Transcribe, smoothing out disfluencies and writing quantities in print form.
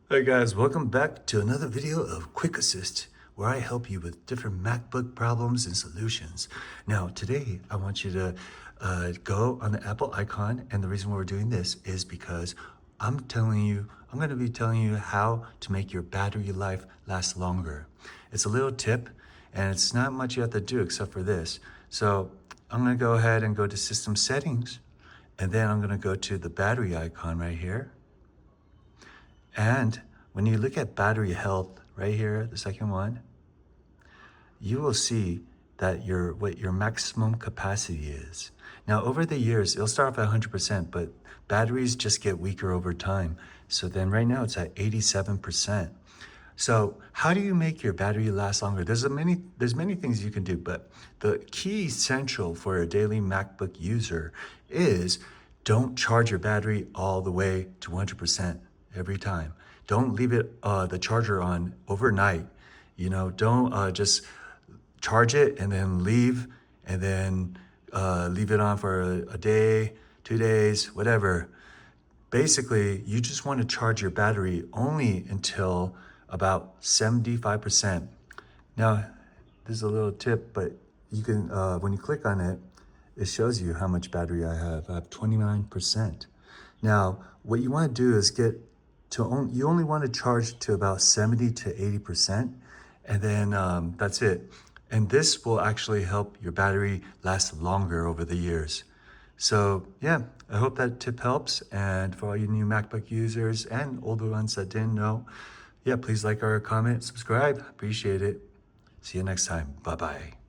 Hey guys, welcome back to another video of Quick Assist, where I help you with different MacBook problems and solutions. Now, today I want you to go on the Apple icon, and the reason why we're doing this is because I'm going to be telling you how to make your battery life last longer. It's a little tip, and it's not much you have to do except for this. So I'm going to go ahead and go to System Settings, and then I'm going to go to the battery icon right here. And when you look at battery health right here, the second one, you will see that what your maximum capacity is. Now, over the years, it'll start off at 100%, but batteries just get weaker over time. So then right now it's at 87%. So how do you make your battery last longer? There's many things you can do, but the key essential for a daily MacBook user is don't charge your battery all the way to 100% every time. Don't leave it the charger on overnight. Don't just charge it and then leave, and then leave it on for a day, 2 days, whatever. Basically, you just want to charge your battery only until about 75%. Now, this is a little tip, but you can, when you click on it, it shows you how much battery I have. I have 29%. Now, what you want to do is you only want to charge to about 70 to 80%, and then that's it. And this will actually help your battery last longer over the years. So yeah, I hope that tip helps. And for all you new MacBook users and older ones that didn't know, yeah, please like or comment, subscribe. Appreciate it. See you next time. Bye-bye.